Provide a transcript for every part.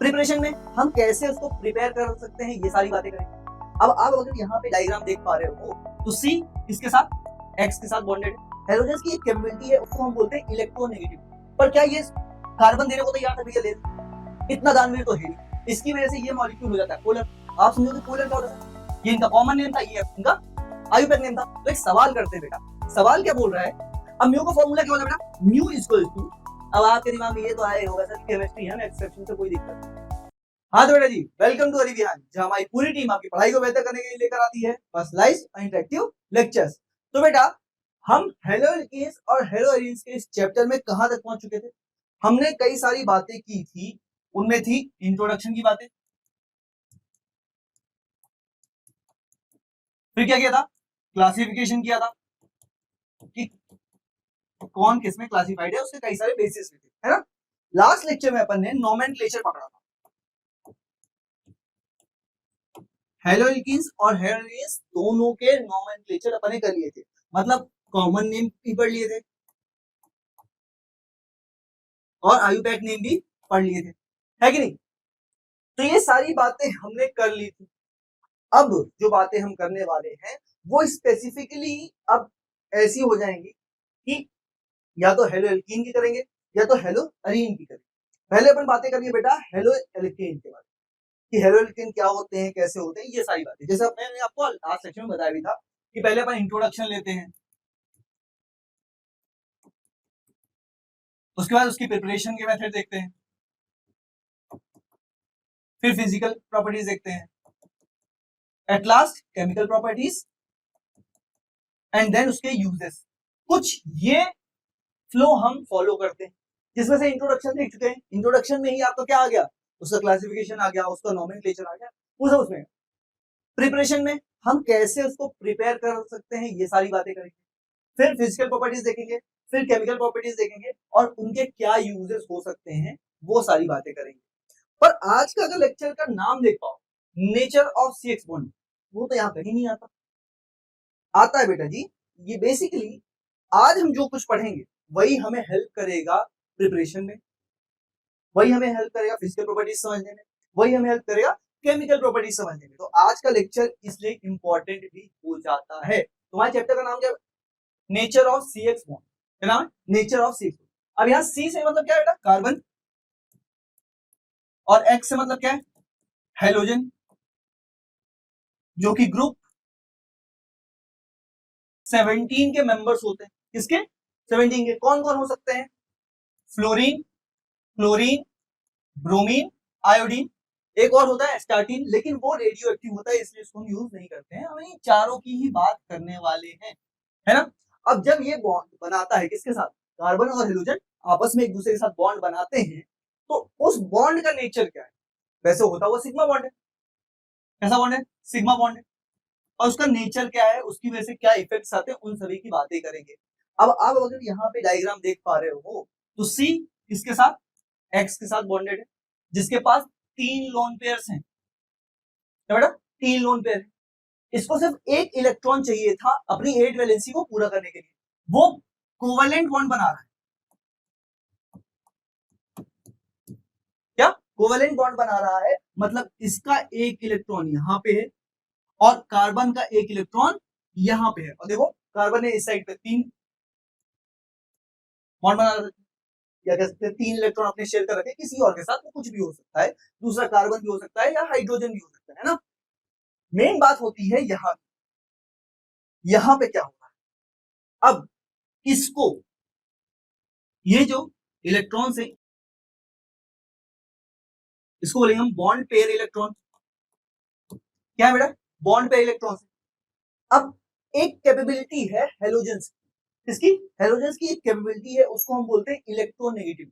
Preparation में हम कैसे उसको प्रिपेयर कर सकते हैं, ये सारी बातें करेंगे। अब आप अगर यहाँ पे डायग्राम देख पा रहे हो तो सी किसके साथ, एक्स के साथ बॉन्डेड है। हेलोजन्स की एक कैपेबिलिटी है, उसको हम बोलते हैं इलेक्ट्रोनेगेटिव। पर क्या ये कार्बन देने को तैयार था भैया? ले इतना दानवीर तो है नहीं। इसकी वजह से ये मॉलिक्यूल हो जाता है पोलर। आप समझो कि पोलर क्या होता है? ये इनका कॉमन नेम था, ये इनका आयुपैक नेम था। तो एक सवाल करते हैं बेटा, सवाल क्या बोल रहा है? अब म्यू का फॉर्मूला क्या होता है बेटा? म्यू इक्वल टू, अब आपके दिमाग में ये तो आए होगा सर केमिस्ट्री है ना, एक्सेप्शन से कोई दिक्कत नहीं। हाँ तो बेटा जी, वेलकम टू हरिविहान, जहां हमारी पूरी टीम आपकी पढ़ाई को बेहतर करने के लिए लेकर आती है पर्सनलाइज्ड और इंटरेक्टिव लेक्चर्स। तो बेटा हम हेलोएल्केन्स और हेलोएरीन्स के इस चैप्टर में कहां तक पहुंच चुके थे? हमने कई सारी बातें की थी, उनमें थी इंट्रोडक्शन की बातें, फिर क्या किया था? क्लासिफिकेशन किया था कि कौन किस में क्लासिफाइड है, उसके कई सारे बेसिस भी थे, है ना। लास्ट लेक्चर में अपन ने नोमेनक्लेचर पकड़ा था। हेलोएल्केन्स और हेलोएरीन्स दोनों के नोमेनक्लेचर अपन ने कर लिए थे, मतलब कॉमन नेम भी पढ़ लिए थे और आयुपैक नेम भी पढ़ लिए थे, है कि नहीं? तो ये सारी बातें हमने कर ली थी। अब जो बातें हम करने वाले हैं वो स्पेसिफिकली अब ऐसी हो जाएंगी कि या तो हेलोएल्कीन की करेंगे या तो हेलोअरीन की करेंगे। पहले अपन बातें करेंगे बेटा हेलोएल्केन के बारे में, कि हेलोएल्केन क्या होते हैं, कैसे होते हैं, ये सारी बातें। जैसे मैंने आपको लास्ट सेक्शन में बताया भी था कि पहले अपन इंट्रोडक्शन लेते हैं, उसके बाद उसकी प्रिपरेशन के मेथड देखते हैं, फिर फिजिकल प्रॉपर्टीज देखते हैं, at last chemical properties, and then उसके यूजेस। कुछ ये फ्लो हम फॉलो करते हैं, जिसमें से इंट्रोडक्शन देख चुके हैं। इंट्रोडक्शन में ही आपका क्या आ गया? उसका क्लासिफिकेशन आ गया, उसका नोमेनक्लेचर आ गया, उसमें प्रिपरेशन में हम कैसे उसको प्रिपेयर कर सकते हैं, ये सारी बातें करेंगे। फिर फिजिकल प्रॉपर्टीज देखेंगे, फिर केमिकल प्रॉपर्टीज देखेंगे और उनके क्या यूजेस हो सकते हैं, वो सारी बातें करेंगे। पर आज का अगर लेक्चर का नाम देख पाओ, नेचर ऑफ CH बॉन्ड, वो तो यहाँ कहीं नहीं आता। आता है बेटा जी, ये बेसिकली आज हम जो कुछ पढ़ेंगे वही हमें हेल्प करेगा प्रिपरेशन में, वही हमें हेल्प करेगा फिजिकल प्रॉपर्टीज समझने में, वही हमें हेल्प करेगा केमिकल प्रॉपर्टीज समझने में। तो आज का लेक्चर इसलिए इंपॉर्टेंट भी हो जाता है। तुम्हारे चैप्टर का नाम क्या है? Nature of CH bond. क्या नाम है? Nature of CH bond. अब यहाँ C से मतलब क्या है बेटा? कार्बन, और X से मतलब क्या है? हेलोजन, जो कि ग्रुप 17 के मेंबर्स होते हैं। किसके? 17 के। कौन कौन हो सकते हैं? फ्लोरीन, क्लोरीन, ब्रोमीन, आयोडीन, एक और होता है स्टार्टीन, लेकिन वो रेडियो एक्टिव होता है इसलिए इसको हम यूज नहीं करते हैं। हम इन चारों की ही बात करने वाले हैं, है ना। अब जब ये बॉन्ड बनाता है किसके साथ? कार्बन और हाइड्रोजन आपस में एक दूसरे के साथ बॉन्ड बनाते हैं, तो उस बॉन्ड का नेचर क्या है? वैसे होता हुआ सिग्मा बॉन्ड है। कैसा बॉन्ड है? सिग्मा बॉन्ड है। और उसका नेचर क्या है, उसकी वजह से क्या इफेक्ट्स आते हैं, उन सभी की बातें करेंगे। अब आप अगर यहाँ पे डायग्राम देख पा रहे हो तो सी किसके साथ? एक्स के साथ बॉन्डेड है, जिसके पास 3 लोन पेयर्स हैं। क्या बेटा? 3 लोन पेयर है। इसको सिर्फ एक इलेक्ट्रॉन चाहिए था अपनी 8 वैलेंसी को पूरा करने के लिए। वो कोवेलेंट बॉन्ड बना रहा है। क्या? कोवेलेंट बॉन्ड बना रहा है, मतलब इसका एक इलेक्ट्रॉन यहाँ पे है और कार्बन का एक इलेक्ट्रॉन यहाँ पे है। और देखो कार्बन ने इस साइड पे 3 बॉन्ड बना रहा है, या कह सकते हैं 3 इलेक्ट्रॉन अपने शेयर कर रखे, किसी और के साथ वो कुछ भी हो सकता है, दूसरा कार्बन भी हो सकता है या हाइड्रोजन भी हो सकता है ना। मेन बात होती है यहाँ पे क्या होगा? अब इसको, ये जो इलेक्ट्रॉन से, इसको बोलेंगे हम बॉन्ड पेयर इलेक्ट्रॉन। क्या है बेटा? बॉन्ड पेयर इलेक्ट्रॉन से। अब एक कैपेबिलिटी है हेलोजेंस, इसकी हेलोजेंस की एक कैपेबिलिटी है, उसको हम बोलते हैं इलेक्ट्रोनेगेटिविटी।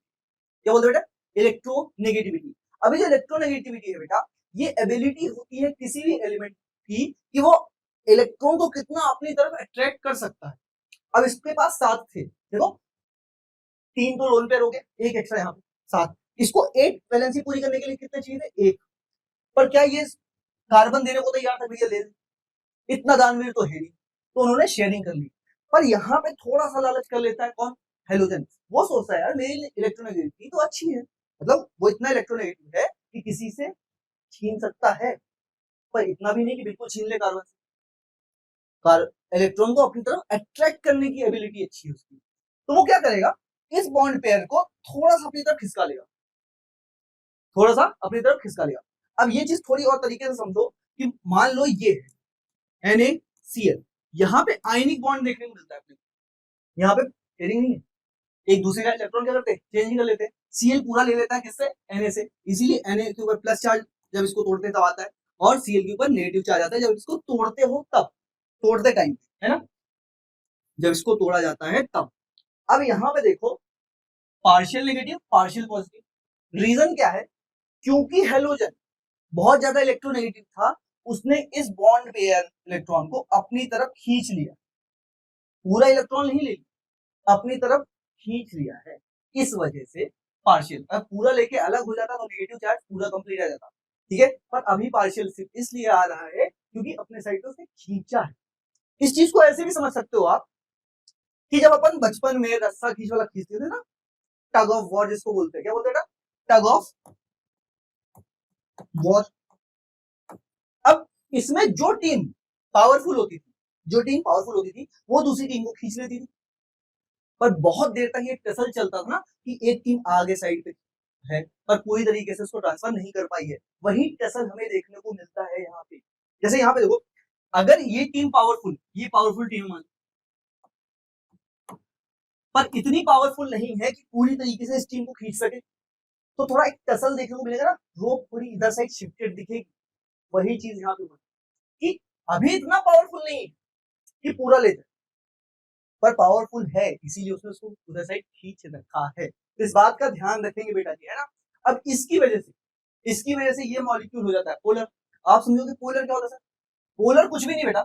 क्या बोलते हैं बेटा? इलेक्ट्रोनेगेटिविटी। अभी जो इलेक्ट्रोनेगेटिविटी है बेटा, ये एबिलिटी होती है किसी भी एलिमेंट की कि वो इलेक्ट्रॉन को कितना अपनी तरफ अट्रैक्ट कर सकता है। अब इसके पास 7 थे, देखो 3 तो लोन पेयर हो गए, एक एक्स्ट्रा यहाँ पे 7। इसको 8 वैलेंसी पूरी करने के लिए कितने चाहिए थे? 1। पर क्या ये कार्बन देने को तैयार था भैया? ले इतना दानवीर तो है नहीं, तो उन्होंने शेयरिंग कर ली। पर यहाँ पे थोड़ा सा लालच कर लेता है कौन? हेलोजन। वो सोचता है यार मेरी इलेक्ट्रोनेगेटिविटी तो अच्छी है, मतलब वो इतना इलेक्ट्रोनेगेटिव है कि किसी से छीन सकता है, पर इतना भी नहीं कि बिल्कुल छीन ले कार्बन से। इलेक्ट्रॉन को अपनी तरफ अट्रैक्ट करने की एबिलिटी अच्छी है उसकी, तो वो क्या करेगा, इस बॉन्ड पेयर को थोड़ा सा अपनी तरफ खिसका लेगा, थोड़ा सा अपनी तरफ खिसका लेगा। अब ये चीज थोड़ी और तरीके से समझो कि मान लो ये है NaCl, यहाँ पे आयनिक बॉन्ड देखने को मिलता है अपने, यहाँ पे पेयरिंग नहीं है, एक दूसरे का इलेक्ट्रॉन क्या करते हैं, चेंज ही कर लेते हैं। Cl पूरा ले लेता है किससे, Na से, इसीलिए Na के ऊपर प्लस चार्ज जब इसको तोड़ते हैं तब आता है, और Cl के ऊपर नेगेटिव चार्ज आता है जब इसको तोड़ते हो तब, तोड़ते टाइम, है ना, जब इसको तोड़ा जाता है तब। अब यहाँ पे देखो partial negative partial positive, reason क्या है, क्योंकि हेलोजन बहुत ज्यादा इलेक्ट्रोनेगेटिव था, उसने इस बॉन्ड पेयर इलेक्ट्रॉन को अपनी तरफ खींच लिया, पूरा इलेक्ट्रॉन नहीं ले लिया, अपनी तरफ खींच लिया है, इस वजह से पार्शियल। अब पूरा लेके अलग हो जाता तो नेगेटिव चार्ज पूरा कंप्लीट आ जाता, ठीक है, पर अभी पार्शियल सिर्फ इसलिए आ रहा है क्योंकि अपने साइड से उसने खींचा है। इस चीज को ऐसे भी समझ सकते हो आप कि जब अपन बचपन में रस्सा खींच वाला खींचते थे ना, टग ऑफ वॉर जिसको बोलते हैं, क्या बोलते हैं, टग ऑफ वॉर। अब इसमें जो टीम पावरफुल होती थी, वो दूसरी टीम को खींच लेती थी, पर बहुत देर तक ये टसल चलता था ना कि एक टीम आगे साइड पे है पर पूरी तरीके से उसको ट्रांसफर नहीं कर पाई है, वही टसल हमें देखने को मिलता है यहाँ पे। जैसे यहाँ पे देखो, अगर ये टीम पावरफुल, ये पावरफुल टीम मान, पर इतनी पावरफुल नहीं है कि पूरी तरीके से इस टीम को खींच सके, तो थोड़ा एक टसल देखने को मिलेगा ना, रोप थोड़ी इधर साइड शिफ्टेड दिखेगी। वही चीज यहाँ पे कि अभी इतना पावरफुल नहीं कि पूरा ले जाए, पर पावरफुल है इसीलिए उसने उसको उधर साइड खींच रखा है। तो इस बात का ध्यान रखेंगे बेटा जी, है ना। अब इसकी वजह से ये मॉलिक्यूल हो जाता है पोलर। आप समझोगे पोलर क्या होता है, पोलर कुछ भी नहीं बेटा,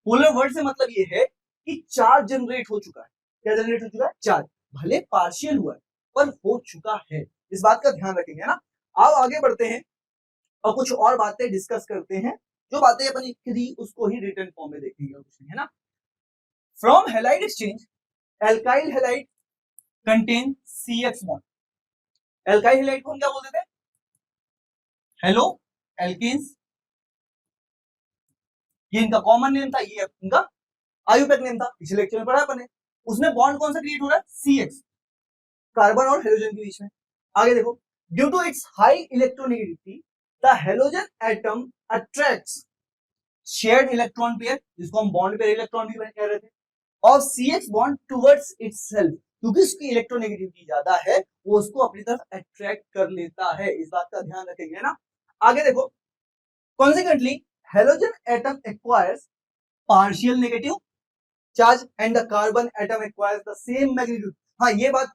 पोलर वर्ड से मतलब ये है कि चार्ज जनरेट हो चुका है। क्या जनरेट हो चुका है, चार्ज, भले पार्शियल हुआ है पर हो चुका है। इस बात का ध्यान रखेंगे, है ना। आओ आगे बढ़ते हैं और कुछ और बातें डिस्कस करते हैं, जो बातें अपन करी उसको ही रिटर्न फॉर्म में देखेंगे, कुछ नहीं, है ना। From halide exchange alkyl halide contain CX bond. Alkyl halide को हम क्या बोलते थे, हेलो एल्केन्स, ये इनका कॉमन नेम था, ये इनका आयुपेक नेम था, पिछले लेक्चर में पढ़ा अपन ने। उसमें बॉन्ड कौन सा क्रिएट हो रहा है, CX, कार्बन और हेलोजन के बीच में। आगे देखो, due to its high electronegativity the halogen atom attracts shared electron pair, जिसको हम बॉन्ड पेयर इलेक्ट्रॉन भी कह रहे थे, और CX बॉन्ड टुवर्ड्स इटसेल्फ, क्योंकि उसकी इलेक्ट्रोनेगेटिविटी ज्यादा है, वो उसको अपनी तरफ अट्रैक्ट कर लेता है। इस बात का ध्यान रखेंगे ना। आगे देखो, consequently halogen atom acquires partial negative charge and the carbon atom acquires the same magnitude. हाँ, ये बात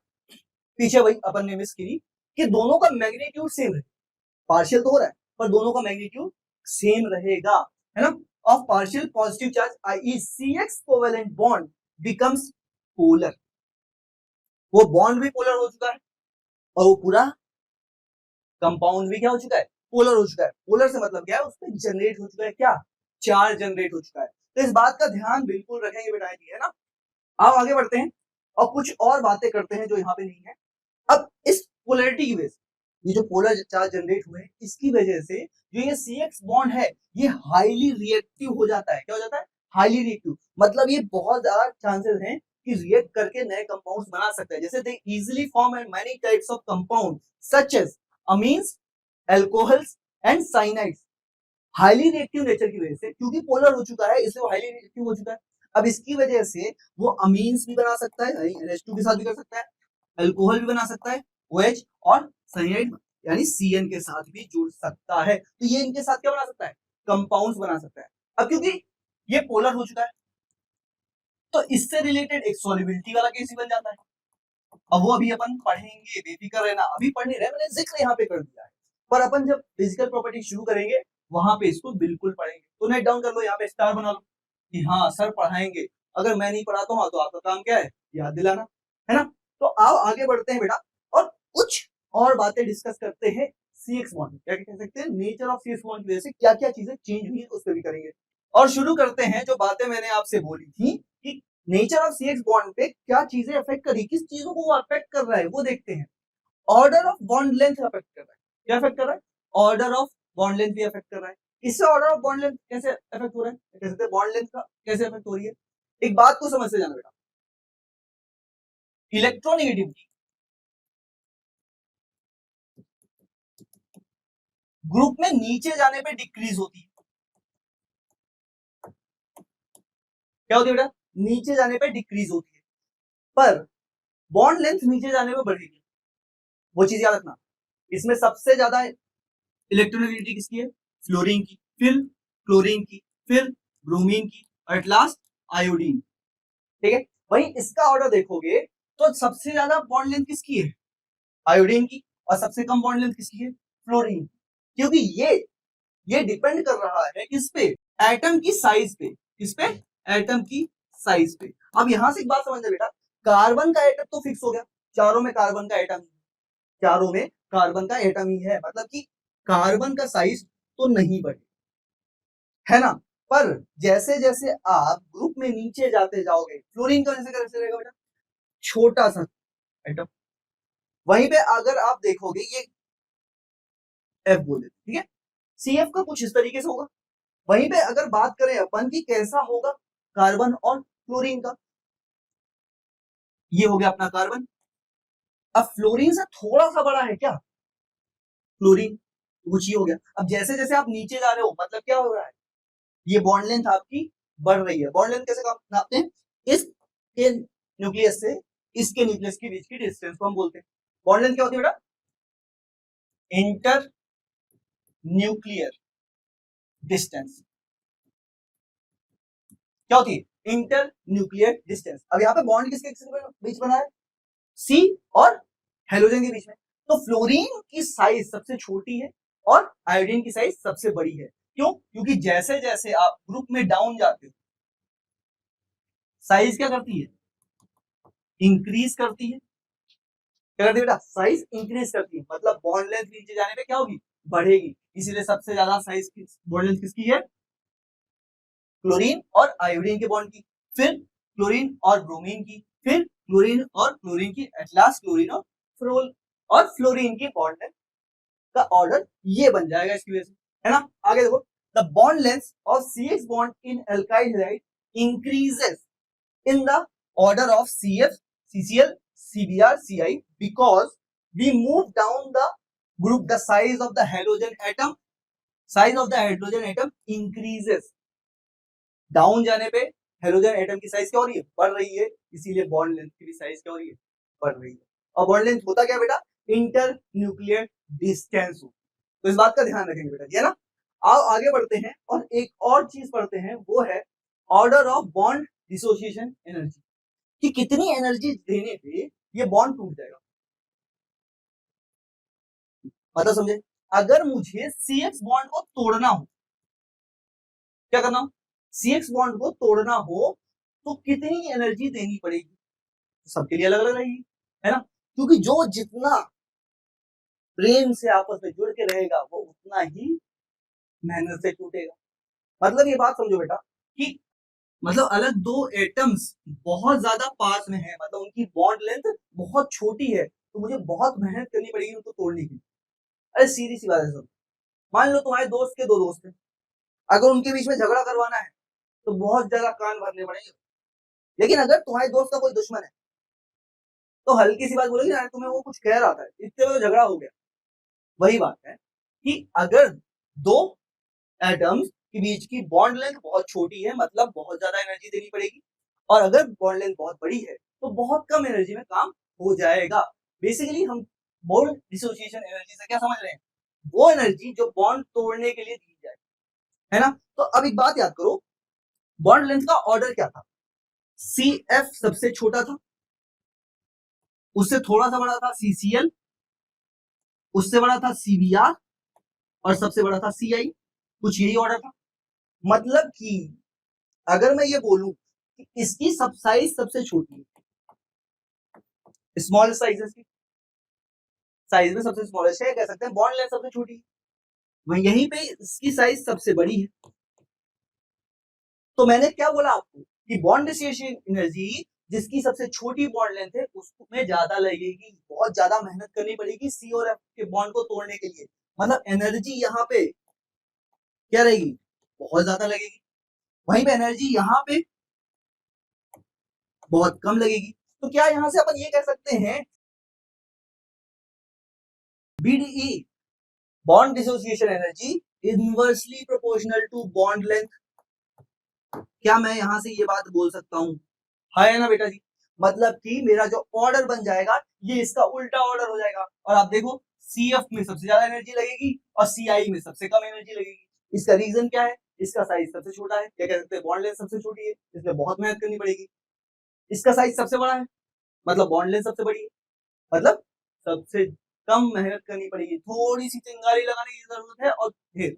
पीछे वही अपन ने मिस करी कि दोनों का मैग्नीट्यूड सेम है, पार्शियल तो हो रहा है पर दोनों का मैग्नीट्यूड सेम रहेगा, है ना। Of partial positive charge i.e. CX covalent bond becomes polar, वो बॉन्ड भी पोलर हो चुका है और वो पूरा कंपाउंड भी क्या हो चुका है, पोलर हो चुका है। पोलर से मतलब क्या है, उसमें जनरेट हो चुका है क्या, चार्ज जनरेट हो चुका है। तो इस बात का ध्यान बिल्कुल रखेंगे बेटा जी, है ना। आप आगे बढ़ते हैं और कुछ और बातें करते हैं जो यहाँ पे नहीं है। अब इस पोलैरिटी की वजह से, ये जो पोलर चार्ज जनरेट हुए इसकी वजह से जो ये CX बॉन्ड है ये हाईली रिएक्टिव हो जाता है। क्या हो जाता है, हाईली रिएक्टिव, मतलब ये बहुत ज्यादा चांसेस हैं कि रिएक्ट करके नए कंपाउंड्स बना सकता है। जैसे they easily form and many types of compound such as amines, alcohols and cyanides. Highly reactive nature की वजह से, क्योंकि पोलर हो चुका है इसलिए वो हाईली रिएक्टिव हो चुका है। अब इसकी वजह से वो अमीन्स भी बना सकता है, NH2 के साथ भी कर सकता है, अल्कोहल भी बना सकता है OH, और साइनाइड यानी CN के साथ भी जुड़ सकता है। तो ये इनके साथ क्या बना सकता है, कंपाउंड्स बना सकता है। अब क्योंकि ये पोलर हो चुका है तो इससे रिलेटेड एक सॉल्युबिलिटी वाला केस ही बन जाता है। अब वो अभी अपन पढ़ेंगे, बेफिक्र रहना, अभी पढ़ नहीं रहे, मैंने जिक्र यहाँ पे कर दिया है, पर अपन जब फिजिकल प्रॉपर्टी शुरू करेंगे वहां पे इसको बिल्कुल पढ़ेंगे। तो नोट डाउन कर लो, यहाँ पे स्टार बना लो कि हाँ सर पढ़ाएंगे। अगर मैं नहीं पढ़ाता हूँ तो आपका काम क्या है, याद दिलाना, है ना। तो आओ आगे बढ़ते हैं बेटा और कुछ और बातें डिस्कस करते हैं। CX बॉन्ड क्या कह सकते हैं, नेचर ऑफ CX बॉन्ड की वजह से क्या क्या चीजें चेंज हुई है उस पर भी करेंगे। और शुरू करते हैं जो बातें मैंने आपसे बोली थी कि नेचर ऑफ CX बॉन्ड पे क्या चीजें अफेक्ट करी, किस चीजों को वो अफेक्ट कर रहा है वो देखते हैं। Order of bond length affect कर रहा है। क्या अफेक्ट कर रहा है? ऑर्डर ऑफ बॉन्ड लेंथ भी अफेक्ट कर रहा है। इससे ऑर्डर ऑफ बॉन्ड लेंथ कैसे अफेक्ट हो रहा है, कैसे बॉन्ड लेंथ का कैसे अफेक्ट हो रही है? एक बात को समझ से जाना बेटा, इलेक्ट्रोनेगेटिविटी ग्रुप में नीचे जाने पे डिक्रीज होती है। क्या होती है बेटा? नीचे जाने पे डिक्रीज होती है, पर बॉन्ड लेंथ नीचे जाने पे बढ़ेगी। वो चीज याद रखना। इसमें सबसे ज्यादा इलेक्ट्रोनेगेटिविटी किसकी है? फ्लोरीन की, फिर क्लोरीन की, फिर ब्रोमीन की, और एट लास्ट आयोडीन। ठीक है, वही इसका ऑर्डर देखोगे तो सबसे ज्यादा बॉन्ड लेंथ किसकी है? आयोडीन की। और सबसे कम बॉन्ड लेंथ किसकी है? फ्लोरीन। क्योंकि ये डिपेंड कर रहा है किस पे? एटम की साइज पे। किस पे? एटम की साइज पे। अब यहां से एक बात समझना बेटा, कार्बन का एटम तो फिक्स हो गया, चारों में कार्बन का एटम, चारों में कार्बन का एटम ही है, मतलब कि कार्बन का साइज तो नहीं बढ़े, है ना? पर जैसे जैसे आप ग्रुप में नीचे जाते जाओगे, फ्लोरीन का कैसे रहेगा बेटा? छोटा सा एटम। वहीं पे अगर आप देखोगे ये एफ बोले, ठीक है, सी एफ का कुछ इस तरीके से होगा। वहीं पे अगर बात करें अपन की कैसा होगा कार्बन और फ्लोरीन का, ये हो गया अपना कार्बन। अब फ्लोरीन से थोड़ा सा बड़ा है क्या फ्लोरीन? कुछ ही हो गया। अब जैसे जैसे आप नीचे जा रहे हो, मतलब क्या हो रहा है? ये बॉन्ड लेंथ आपकी बढ़ रही है। बॉन्ड लेंथ कैसे नापते हैं? इसके न्यूक्लियस से इसके न्यूक्लियस के बीच की डिस्टेंस को हम बोलते हैं बॉन्ड लेंथ। क्या होती है बेटा? Inter nuclear distance. क्या होती है? Inter nuclear distance. अब यहाँ पे बॉन्ड किसके किसके बीच बना है? सी और हेलोजन के बीच में। तो फ्लोरीन की साइज सबसे छोटी है और आयोडीन की साइज सबसे बड़ी है। क्यों? क्योंकि जैसे जैसे आप ग्रुप में डाउन जाते हो, साइज क्या करती है? इंक्रीज करती है। क्या करती है बेटा? साइज इंक्रीज करती है, मतलब बॉन्ड लेंथ नीचे जाने पे क्या होगी? बढ़ेगी। इसीलिए सबसे ज्यादा साइज की बॉन्ड लेंथ किसकी है? क्लोरीन और आयोडीन के बॉन्ड की, फिर क्लोरीन और ब्रोमीन की, फिर क्लोरीन और क्लोरीन की, एट लास्ट क्लोरीन और फ्लोरीन की बॉन्ड लेंथ का ऑर्डर ये बन जाएगा इसकी वजह से, है ना? आगे देखो, the bond length of CH bond in alkyl halide increases in the order of CF, CCl, CBr, Ci because we move down the group, the size of the halogen atom increases. Down जाने पे halogen atom की size क्या हो रही है? बढ़ रही है। इसीलिए बॉन्ड लेंथ की भी साइज क्या हो रही है? बढ़ रही है। और बॉन्ड लेंथ होता क्या बेटा? Inter nuclear distance. तो इस बात का ध्यान रखेंगे बेटा, ये ना। आओ आगे बढ़ते हैं और एक और चीज पढ़ते हैं, वो है order of bond dissociation energy, कि कितनी एनर्जी देने पे ये बॉन्ड टूट जाएगा। मतलब समझे, अगर मुझे CX बॉन्ड को तोड़ना हो, क्या करना हो? CX बॉन्ड को तोड़ना हो तो कितनी एनर्जी देनी पड़ेगी? सबके लिए अलग अलग रहेगी, है ना? क्योंकि जो जितना प्रेम से आपस में जुड़ के रहेगा वो उतना ही मेहनत से टूटेगा। मतलब ये बात समझो बेटा कि मतलब अलग दो एटम्स बहुत ज्यादा पास में है, मतलब उनकी बॉन्ड लेंथ बहुत छोटी है, तो मुझे बहुत मेहनत करनी पड़ेगी उनको तोड़ने की। अरे सीधी सी बात है सब। मान लो तुम्हारे दोस्त के दो दोस्त हैं, अगर उनके बीच में झगड़ा करवाना है तो बहुत ज्यादा कान भरने पड़ेंगे। लेकिन अगर तुम्हारे दोस्त का कोई दुश्मन है तो हल्की सी बात बोलेगी ना, तुम्हें वो कुछ कह रहा था, इतने में तो झगड़ा हो गया। वही बात है कि अगर दो एटम्स के बीच की बॉन्ड लेंथ बहुत छोटी है, मतलब बहुत ज्यादा एनर्जी देनी पड़ेगी, और अगर बॉन्ड लेंथ बहुत बड़ी है तो बहुत कम एनर्जी में काम हो जाएगा। बेसिकली हम बॉन्ड डिसोसिएशन एनर्जी से क्या समझ रहे हैं? वो एनर्जी जो बॉन्ड तोड़ने के लिए दी जाए, है ना? तो अब एक बात याद करो, बॉन्ड लेंथ का ऑर्डर क्या था? CF सबसे छोटा था, उससे थोड़ा सा बड़ा था CCl, उससे बड़ा था CBr, और सबसे बड़ा था Ci। कुछ यही ऑर्डर था। मतलब कि अगर मैं ये बोलूं कि इसकी सब साइज सबसे छोटी है, स्मॉल साइज, इसकी साइज में सबसे स्मॉलेस्ट है, कह सकते हैं बॉन्ड लेंथ सबसे छोटी है, वहीं यहीं पे इसकी साइज सबसे बड़ी है। तो मैंने क्या बोला आपको कि बॉन्ड डिसोसिएशन एनर्जी जिसकी सबसे छोटी बॉन्ड लेंथ है उसमें ज्यादा लगेगी, बहुत ज्यादा मेहनत करनी पड़ेगी सी और एफ के बॉन्ड को तोड़ने के लिए, मतलब एनर्जी यहाँ पे क्या रहेगी, बहुत ज्यादा लगेगी। वहीं पे एनर्जी यहाँ पे बहुत कम लगेगी। तो क्या यहां से अपन ये कह सकते हैं BDE bond dissociation energy inversely proportional to bond length. क्या मैं यहां से ये बात बोल सकता हूं? है ना बेटा जी, मतलब कि मेरा जो ऑर्डर बन जाएगा ये इसका उल्टा ऑर्डर हो जाएगा। और आप देखो सीएफ में सबसे ज्यादा एनर्जी लगेगी और सीआई में सबसे कम एनर्जी लगेगी। इसका रीजन क्या है? इसका साइज सबसे छोटा है, क्या कह सकते हैं, बॉन्ड लेंथ सबसे छोटी है, इसमें बहुत मेहनत करनी पड़ेगी। इसका साइज सबसे बड़ा है, मतलब बॉन्ड लेंथ सबसे बड़ी है, मतलब सबसे कम मेहनत करनी पड़ेगी, थोड़ी सी चिंगारी लगाने की जरूरत है और ढेर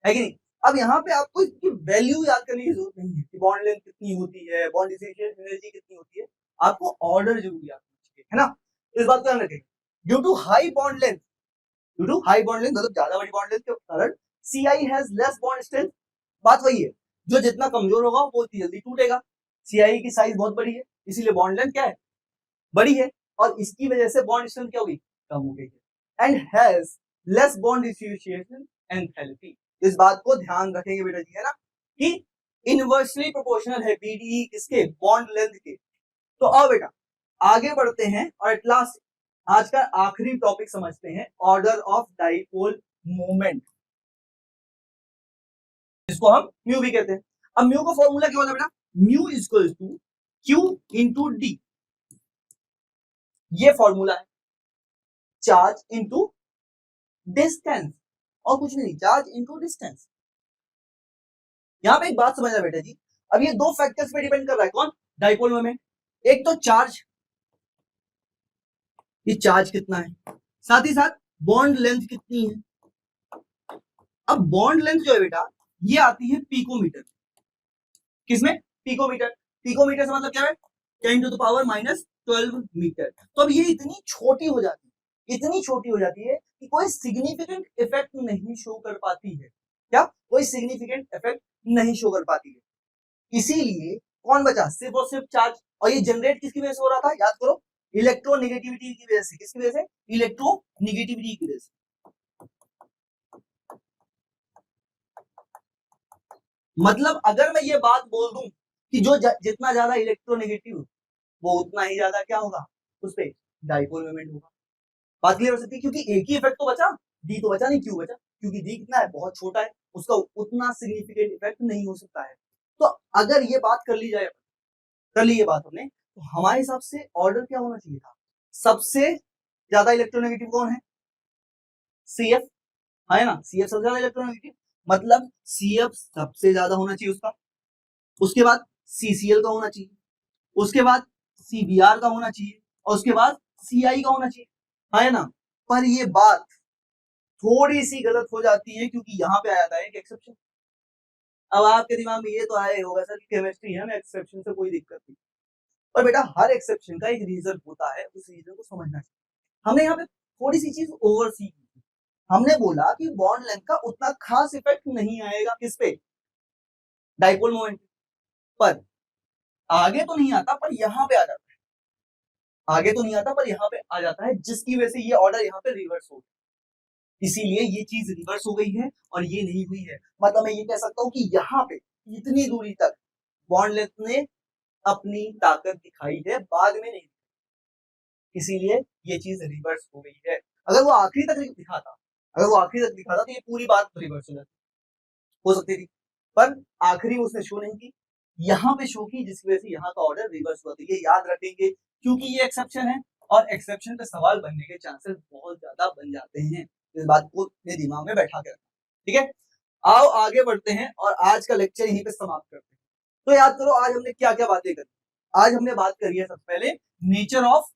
है कि नहीं। अब यहाँ पे आपको इसकी वैल्यू याद करने की जरूरत नहीं है कि बॉन्ड लेंथ कितनी होती है, बॉन्ड डिसोसिएशन एनर्जी कितनी होती है, आपको ऑर्डर जरूर याद होना चाहिए, है ना। इस बात को ध्यान रखें, due to high bond length, due to high bond length मतलब ज्यादा बड़ी बॉन्ड लेंथ के कारण CI has less bond strength. बात वही है, जो जितना कमजोर होगा वो उतनी जल्दी टूटेगा। सीआई की साइज बहुत बड़ी है, इसीलिए बॉन्ड लेंथ क्या है, बड़ी है, और इसकी वजह से बॉन्ड स्ट्रेंथ क्या होगी, कम हो गई है। And has less bond dissociation enthalpy. इस बात को ध्यान रखेंगे बेटा जी, है ना, कि इनवर्सली प्रोपोर्शनल है बीडीई किसके, बॉन्ड लेंथ के। तो अब बेटा आगे बढ़ते हैं और एट लास्ट आज का आखिरी टॉपिक समझते हैं, ऑर्डर ऑफ डाइपोल मोमेंट, जिसको हम म्यू भी कहते हैं। अब म्यू का फॉर्मूला क्या होता है बेटा, mu equal to Q into D, ये फॉर्मूला है, चार्ज इंटू डिस्टेंस, और कुछ नहीं, चार्ज इंटू डिस्टेंस। यहां पे एक बात समझना बेटा जी, अब ये दो फैक्टर्स पे डिपेंड कर रहा है, कौन, डाइपोल मोमेंट। एक तो चार्ज, ये चार्ज कितना है, साथ ही साथ बॉन्ड लेंथ कितनी है। अब बॉन्ड लेंथ जो है बेटा ये आती है पिकोमीटर, किसमें, पिकोमीटर। पिकोमीटर से मतलब क्या है, 10 टू द पावर -12 मीटर। तो अब ये इतनी छोटी हो जाती है, इतनी छोटी हो जाती है कि कोई सिग्निफिकेंट इफेक्ट नहीं शो कर पाती है। क्या, कोई सिग्निफिकेंट इफेक्ट नहीं शो कर पाती है। इसीलिए कौन बचा, सिर्फ और सिर्फ चार्ज। और ये जनरेट किसकी वजह से हो रहा था, याद करो, इलेक्ट्रोनेगेटिविटी की वजह से। किसकी वजह से, इलेक्ट्रोनेगेटिविटी की वजह से। मतलब अगर मैं ये बात बोल दूं कि जो जितना ज्यादा इलेक्ट्रोनेगेटिव वो उतना ही ज्यादा क्या होगा, उस पे डाइपोल मोमेंट होगा। बात क्लियर हो सकती है, क्योंकि एक ही इफेक्ट तो बचा, डी तो बचा नहीं, क्यों बचा, क्योंकि डी कितना है, बहुत छोटा है, उसका उतना सिग्निफिकेंट इफेक्ट नहीं हो सकता है। तो अगर ये बात कर ली जाए, कर ली ये बात हमने, तो हमारे हिसाब से ऑर्डर क्या होना चाहिए था, सबसे ज्यादा इलेक्ट्रोनेगेटिव कौन है, सीएफ, है ना, सीएफ सबसे ज्यादा इलेक्ट्रोनेगेटिव, मतलब सीएफ सबसे ज्यादा होना चाहिए उसका, उसके बाद सीसीएल का होना चाहिए, उसके बाद सीबीआर का होना चाहिए, और उसके बाद सीआई का होना चाहिए, है ना। पर ये बात थोड़ी सी गलत हो जाती है, क्योंकि यहाँ पे आ जाता है एक एक्सेप्शन। अब आपके दिमाग में ये तो आया होगा सर, केमिस्ट्री है, एक्सेप्शन से कोई दिक्कत नहीं। पर बेटा हर एक्सेप्शन का एक रीजन होता है, उस रीजन को समझना चाहिए। हमने यहाँ पे थोड़ी सी चीज ओवरसी की, हमने बोला कि बॉन्ड लेंथ का उतना खास इफेक्ट नहीं आएगा किस पे, डाइपोल मोमेंट पर। आगे तो नहीं आता, पर यहाँ पे आ जाता है, आगे तो नहीं आता पर यहाँ पे आ जाता है, जिसकी वजह से ये ऑर्डर यहाँ पे रिवर्स हो गया। इसीलिए ये चीज रिवर्स हो गई है और ये नहीं हुई है। मतलब मैं ये कह सकता हूँ कि यहाँ पे इतनी दूरी तक बॉन्ड लेंथ ने अपनी ताकत दिखाई है, बाद में नहीं, इसीलिए ये चीज रिवर्स हो गई है। अगर वो आखिरी तक दिखाता, अगर वो आखिरी तक दिखाता तो ये पूरी बात रिवर्स हो जाती, हो सकती थी, पर आखिरी में उसने शो नहीं की, यहाँ पे शो की, जिसकी वजह से यहाँ का ऑर्डर रिवर्स हुआ। तो ये याद रखेंगे, क्योंकि ये एक्सेप्शन है और एक्सेप्शन पे सवाल बनने के चांसेस बहुत ज्यादा बन जाते हैं। इस बात को अपने दिमाग में बैठा कर, ठीक है। आओ आगे बढ़ते हैं और आज का लेक्चर यहीं पे समाप्त करते हैं। तो याद करो आज हमने क्या क्या बातें करी। आज हमने बात करी है सबसे पहले नेचर ऑफ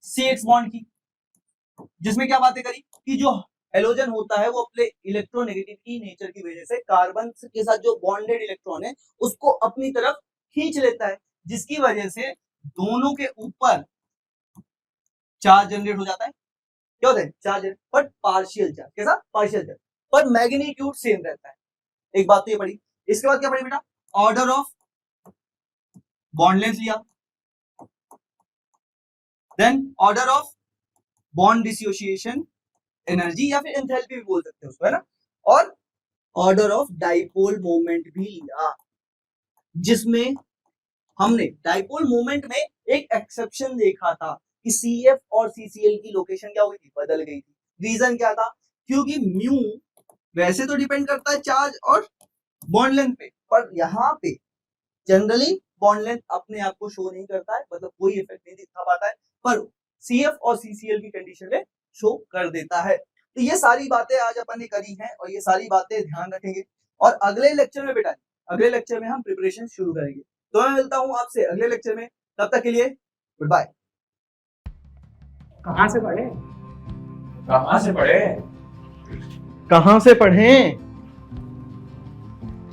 CX बॉन्ड की, जिसमें क्या बातें करी कि जो हेलोजन होता है वो अपने इलेक्ट्रोनेगेटिविटी नेचर की वजह से कार्बन के साथ जो बॉन्डेड इलेक्ट्रॉन है उसको अपनी तरफ खींच लेता है, जिसकी वजह से दोनों के ऊपर चार्ज जनरेट हो जाता है। क्या होता है, चार्ज, बट पार्शियल चार्ज, कैसा, पार्शियल चार्ज, पर मैग्नीट्यूड सेम रहता है। एक बात तो ये पढ़ी। इसके बाद क्या पढ़ी बेटा, ऑर्डर ऑफ बॉन्ड लेंथ लिया, then order of bond dissociation energy या फिर एंथैल्पी भी बोल सकते हैं उसको, है ना, और ऑर्डर ऑफ डाइपोल मोमेंट भी लिया, जिसमें हमने डाइपोल मोमेंट में एक एक्सेप्शन देखा था कि CF और CCl की लोकेशन क्या हो गई थी, बदल गई थी। रीजन क्या था, क्योंकि म्यू वैसे तो डिपेंड करता है चार्ज और बॉन्ड लेंथ पे, पर यहाँ पे जनरली बॉन्ड लेंथ अपने आप को शो नहीं करता है, मतलब कोई इफेक्ट नहीं दिखा पाता है, पर CF और CCl की कंडीशन में शो कर देता है। तो ये सारी बातें आज अपन ने करी हैं और ये सारी बातें ध्यान रखेंगे, और अगले लेक्चर में बेटा, अगले लेक्चर में हम प्रिपरेशन शुरू करेंगे। तो मैं मिलता हूं आपसे अगले लेक्चर में, तब तक के लिए गुड बाय। कहाँ से पढ़े? कहाँ से पढ़े? कहाँ से पढ़ें?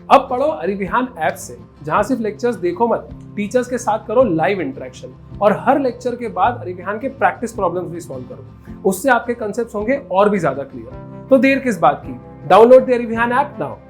अब पढ़ो अरिविहान ऐप से, जहाँ सिर्फ लेक्चर्स देखो मत, टीचर्स के साथ करो लाइव इंटरेक्शन, और हर लेक्चर के बाद अरिविहान के प्रैक्टिस प्रॉब्लम्स भी सॉल्व करो। उससे आपके कंसेप्ट्स होंगे और भी ज्यादा क्लियर। तो देर किस बात की, डाउनलोड द अरिविहान ऐप नाउ।